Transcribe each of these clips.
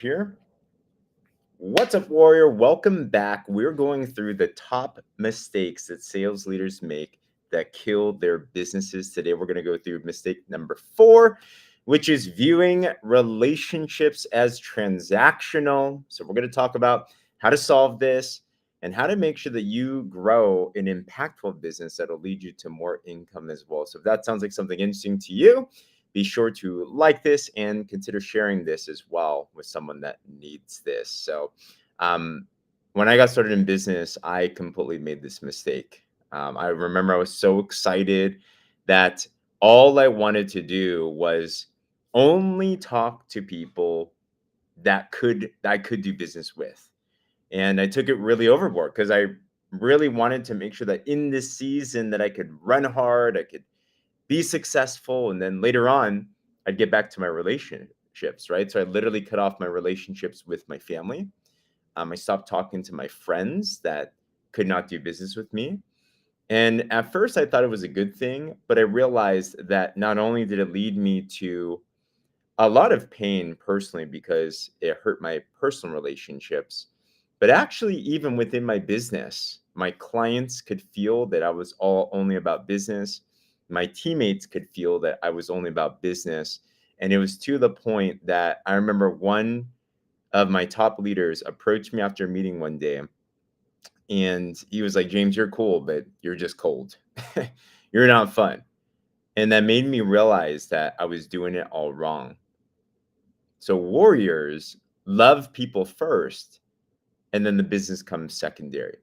Here. What's up, Warrior? Welcome back. We're going through the top mistakes that sales leaders make that kill their businesses. Today, we're going to go through mistake number 4, which is viewing relationships as transactional. So, we're going to talk about how to solve this and how to make sure that you grow an impactful business that'll lead you to more income as well. So, if that sounds like something interesting to you, be sure to like this and consider sharing this as well with someone that needs this. So, um, when I got started in business, I completely made this mistake. I remember I was so excited that all I wanted to do was only talk to people that I could do business with, and I took it really overboard because I really wanted to make sure that in this season that I could run hard, I could be successful, and then later on I'd get back to my relationships, right? So I literally cut off my relationships with my family. I stopped talking to my friends that could not do business with me. And at first I thought it was a good thing, but I realized that not only did it lead me to a lot of pain personally because it hurt my personal relationships, but actually even within my business, my clients could feel that I was all only about business. My teammates could feel that I was only about business. And it was to the point that I remember one of my top leaders approached me after a meeting one day, and he was like, "James, you're cool, but you're just cold. You're not fun." And that made me realize that I was doing it all wrong. So warriors love people first, and then the business comes secondary.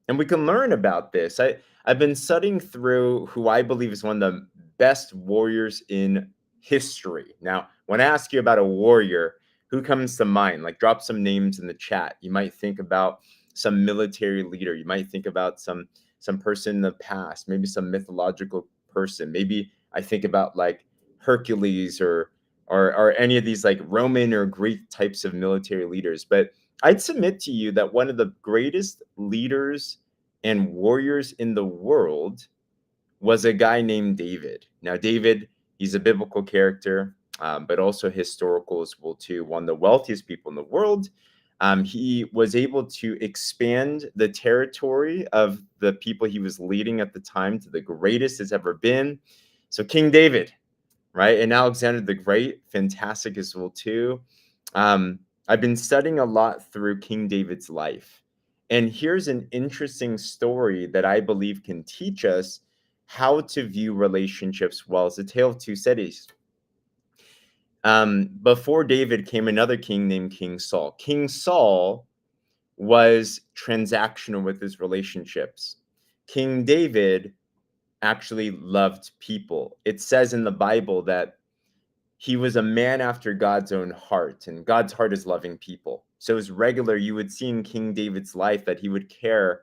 And we can learn about this. I've been studying through who I believe is one of the best warriors in history. Now, when I ask you about a warrior, who comes to mind? Like, drop some names in the chat. You might think about some military leader. You might think about some person in the past, maybe some mythological person. Maybe I think about like Hercules or any of these like Roman or Greek types of military leaders. But I'd submit to you that one of the greatest leaders and warriors in the world was a guy named David. Now, David, he's a biblical character, but also historical as well too. One of the wealthiest people in the world. He was able to expand the territory of the people he was leading at the time to the greatest it's ever been. So King David, right? And Alexander the Great, fantastic as well too. Um, I've been studying a lot through King David's life. And here's an interesting story that I believe can teach us how to view relationships well. It's a tale of two cities. Before David came another king named King Saul. King Saul was transactional with his relationships. King David actually loved people. It says in the Bible that he was a man after God's own heart, and God's heart is loving people. So it's regular, you would see in King David's life that he would care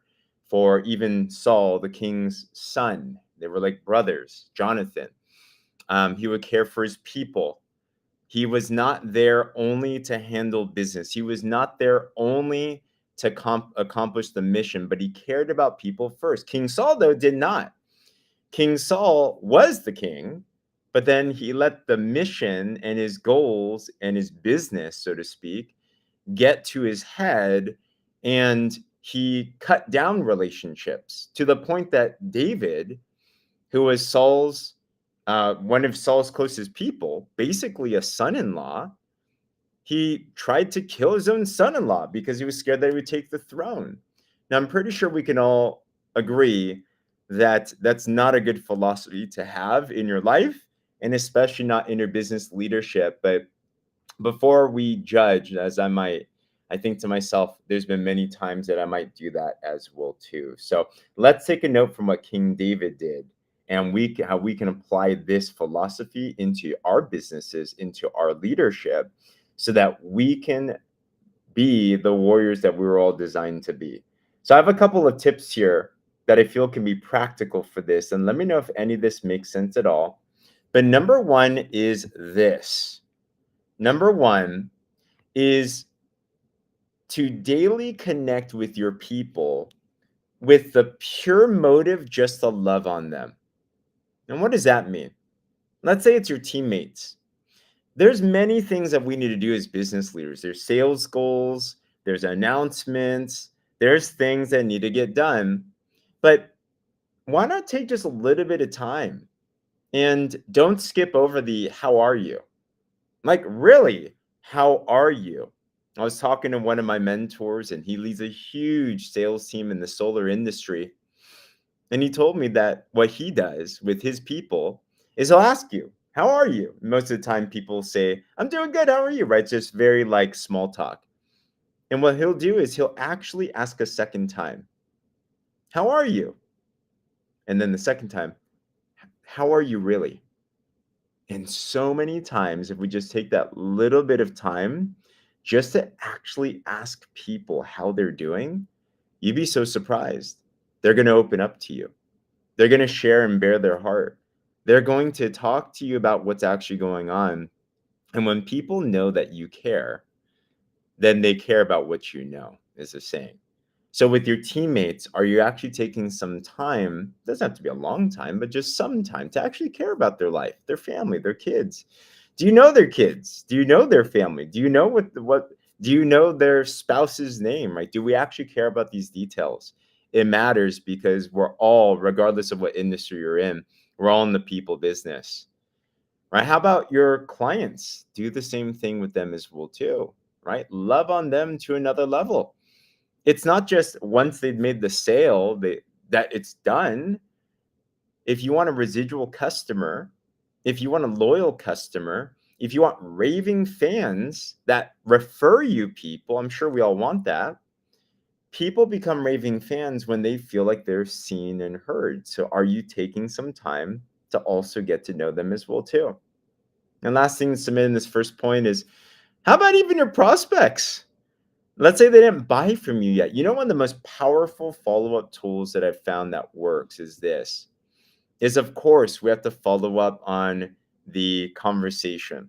for even Saul, the king's son. They were like brothers, Jonathan. He would care for his people. He was not there only to handle business. He was not there only to accomplish the mission, but he cared about people first. King Saul, though, did not. King Saul was the king, but then he let the mission and his goals and his business, so to speak, get to his head, and he cut down relationships to the point that David, who was Saul's one of Saul's closest people, basically a son-in-law, he tried to kill his own son-in-law because he was scared that he would take the throne. Now, I'm pretty sure we can all agree that that's not a good philosophy to have in your life, and especially not in your business leadership. But before we judge, as I think to myself, there's been many times that I might do that as well too. So let's take a note from what King David did, and how we can apply this philosophy into our businesses, into our leadership, so that we can be the warriors that we were all designed to be. So I have a couple of tips here that I feel can be practical for this, and let me know if any of this makes sense at all. But number one is this. Number one is to daily connect with your people with the pure motive just to love on them. And what does that mean? Let's say it's your teammates. There's many things that we need to do as business leaders. There's sales goals, there's announcements, there's things that need to get done. But why not take just a little bit of time and don't skip over the how are you? Like, really, how are you? I was talking to one of my mentors, and he leads a huge sales team in the solar industry. And he told me that what he does with his people is he'll ask you, how are you? Most of the time, people say, I'm doing good. How are you? Right? It's just very like small talk. And what he'll do is he'll actually ask a second time, how are you? And then the second time, how are you really? And so many times, if we just take that little bit of time just to actually ask people how they're doing, you'd be so surprised. They're going to open up to you. They're going to share and bare their heart. They're going to talk to you about what's actually going on. And when people know that you care, then they care about what you know, is the saying. So with your teammates, are you actually taking some time? Doesn't have to be a long time, but just some time to actually care about their life, their family, their kids. Do you know their kids? Do you know their family? Do you know what do you know their spouse's name, right? Do we actually care about these details? It matters because we're all, regardless of what industry you're in, we're all in the people business. Right? How about your clients? Do the same thing with them as well too, right? Love on them to another level. It's not just once they've made the sale that it's done. If you want a residual customer, if you want a loyal customer, if you want raving fans that refer you people, I'm sure we all want that. People become raving fans when they feel like they're seen and heard. So are you taking some time to also get to know them as well too? And last thing to submit in this first point is, how about even your prospects? Let's say they didn't buy from you yet. You know, one of the most powerful follow-up tools that I've found that works is this, is of course we have to follow up on the conversation.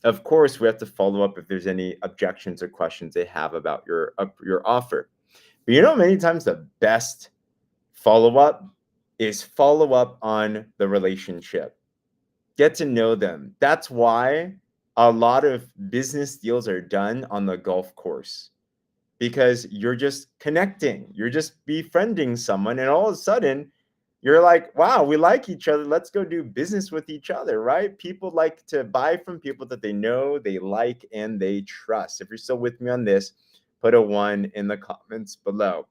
Of course, we have to follow up if there's any objections or questions they have about your offer. But you know, many times the best follow-up is follow up on the relationship. Get to know them. That's why a lot of business deals are done on the golf course, because you're just connecting, you're just befriending someone, and all of a sudden you're like, wow, we like each other. Let's go do business with each other, right? People like to buy from people that they know, they like, and they trust. If you're still with me on this, put a 1 in the comments below.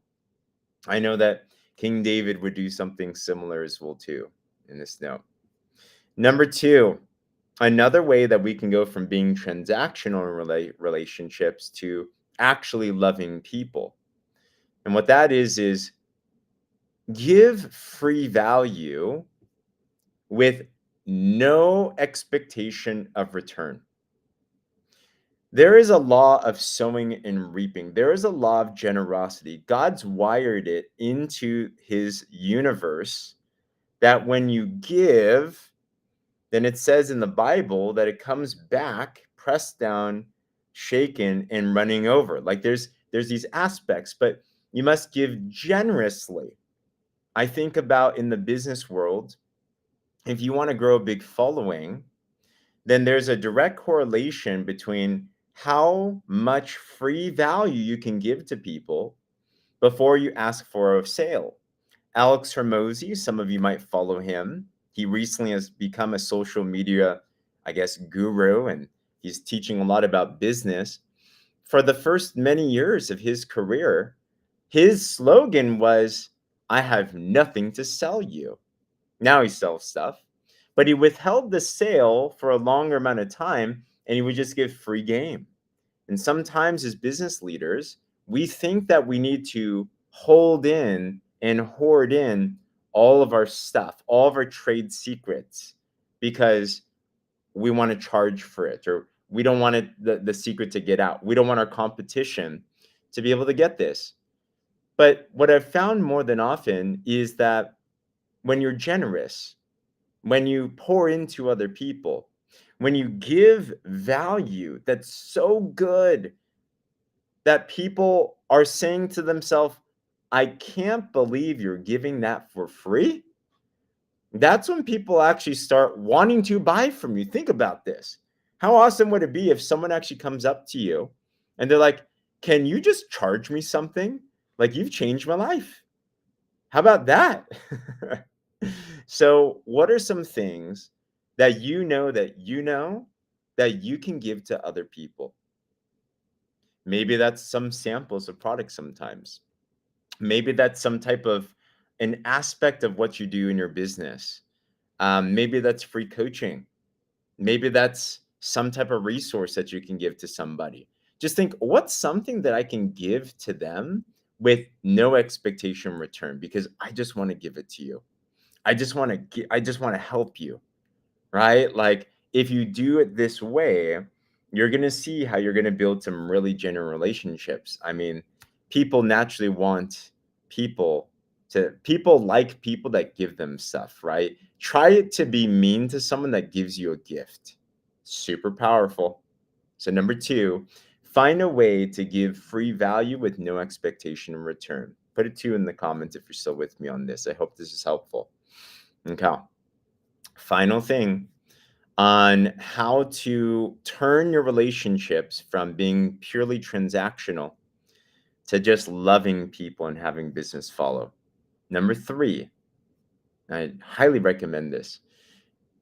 I know that King David would do something similar as well too in this note. Number 2, another way that we can go from being transactional in relationships to actually loving people. And what that is give free value with no expectation of return. There is a law of sowing and reaping. There is a law of generosity. God's wired it into his universe that when you give, then it says in the Bible that it comes back pressed down, shaken, and running over. Like there's these aspects, but you must give generously. I think about in the business world, if you want to grow a big following, then there's a direct correlation between how much free value you can give to people before you ask for a sale. Alex Hermosi, some of you might follow him. He recently has become a social media, I guess, guru, and he's teaching a lot about business. For the first many years of his career, his slogan was, I have nothing to sell you. Now he sells stuff, but he withheld the sale for a longer amount of time and he would just give free game. And sometimes as business leaders, we think that we need to hold in and hoard in all of our stuff, all of our trade secrets, because we want to charge for it, or we don't want it, the secret to get out. We don't want our competition to be able to get this. But what I've found more than often is that when you're generous, when you pour into other people, when you give value that's so good that people are saying to themselves, I can't believe you're giving that for free. That's when people actually start wanting to buy from you. Think about this. How awesome would it be if someone actually comes up to you and they're like, "Can you just charge me something? Like, you've changed my life. How about that?" So, what are some things that that you can give to other people? Maybe that's some samples of products sometimes. Maybe that's some type of an aspect of what you do in your business. Maybe that's free coaching. Maybe that's some type of resource that you can give to somebody. Just think, what's something that I can give to them with no expectation return because I just want to give it to you. I just want to help you, right? Like if you do it this way, you're going to see how you're going to build some really genuine relationships. I mean, people naturally want people people like people that give them stuff, right? Try it to be mean to someone that gives you a gift. Super powerful. So number 2, find a way to give free value with no expectation in return. Put a 2 in the comments if you're still with me on this. I hope this is helpful. Okay. Final thing on how to turn your relationships from being purely transactional to just loving people and having business follow. Number 3, I highly recommend this.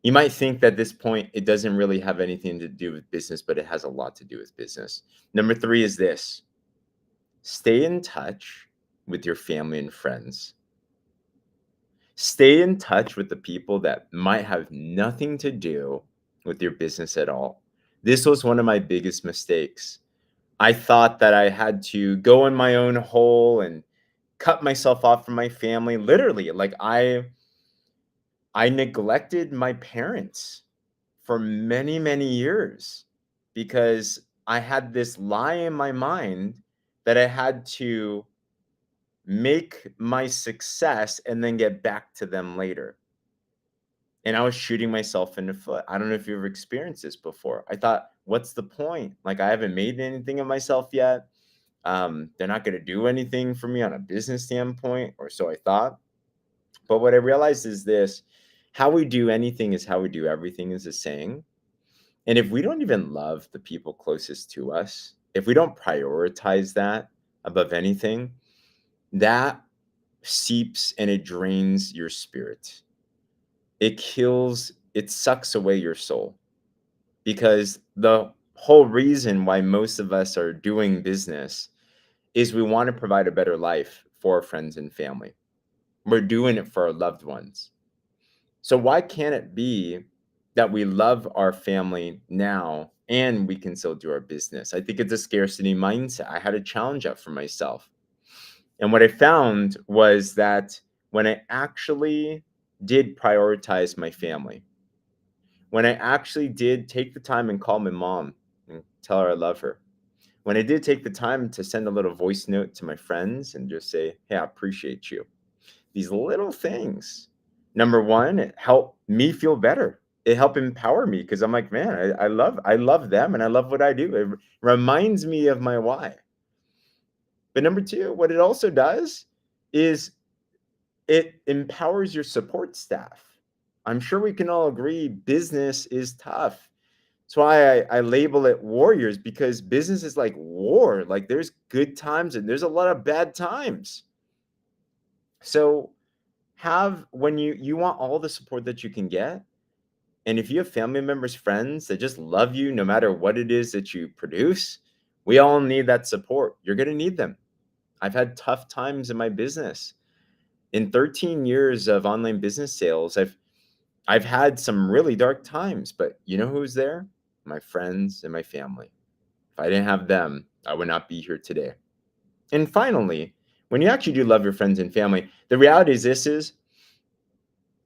You might think that this point it doesn't really have anything to do with business, but it has a lot to do with business. Number 3 is this. Stay in touch with your family and friends. Stay in touch with the people that might have nothing to do with your business at all. This was one of my biggest mistakes. I thought that I had to go in my own hole and cut myself off from my family. Literally, like I neglected my parents for many, many years because I had this lie in my mind that I had to make my success and then get back to them later. And I was shooting myself in the foot. I don't know if you've ever experienced this before. I thought, what's the point? Like, I haven't made anything of myself yet. They're not going to do anything for me on a business standpoint, or so I thought. But what I realized is this: how we do anything is how we do everything, is a saying. And if we don't even love the people closest to us, if we don't prioritize that above anything, that seeps and it drains your spirit. It sucks away your soul because the whole reason why most of us are doing business is we want to provide a better life for our friends and family. We're doing it for our loved ones. So why can't it be that we love our family now and we can still do our business? I think it's a scarcity mindset. I had to challenge that for myself. And what I found was that when I actually did prioritize my family, when I actually did take the time and call my mom and tell her I love her, when I did take the time to send a little voice note to my friends and just say, "Hey, I appreciate you." These little things. Number one, it helped me feel better. It helped empower me because I'm like, man, I love them and I love what I do. It reminds me of my why. But number two, what it also does is it empowers your support staff. I'm sure we can all agree business is tough. That's why I label it warriors, because business is like war. Like there's good times and there's a lot of bad times. So have when you want all the support that you can get. And if you have family members, friends that just love you no matter what it is that you produce, we all need that support. You're going to need them. I've had tough times in my business. In 13 years of online business sales, I've had some really dark times, but you know who's there? My friends and my family. If I didn't have them, I would not be here today. And finally, when you actually do love your friends and family, the reality is this is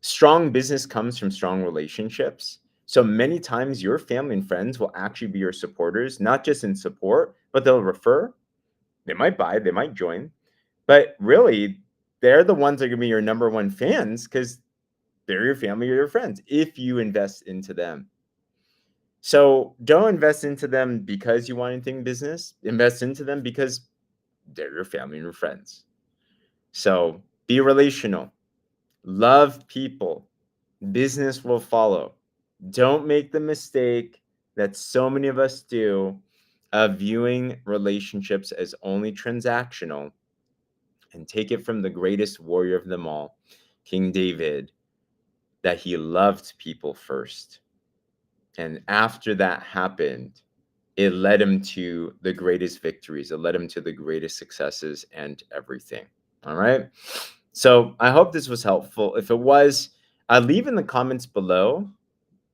strong business comes from strong relationships. So many times your family and friends will actually be your supporters, not just in support, but they'll refer. They might buy, they might join, but really they're the ones that are going to be your number one fans because they're your family or your friends if you invest into them. So don't invest into them because you want anything business. Invest into them because they're your family and your friends. So be relational, love people, business will follow. Don't make the mistake that so many of us do of viewing relationships as only transactional, and take it from the greatest warrior of them all, King David, that he loved people first. And after that happened, it led him to the greatest victories. It led him to the greatest successes and everything. All right. So I hope this was helpful. If it was, leave in the comments below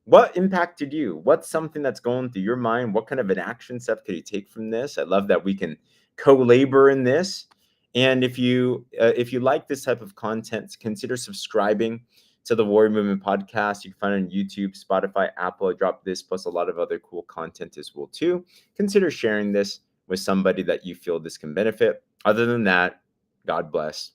what impacted you. What's something that's going through your mind? What kind of an action step could you take from this? I love that we can co-labor in this. And if you like this type of content, consider subscribing to the Warrior Movement podcast. You can find it on YouTube, Spotify, Apple. I drop this plus a lot of other cool content as well too. Consider sharing this with somebody that you feel this can benefit. Other than that, God bless.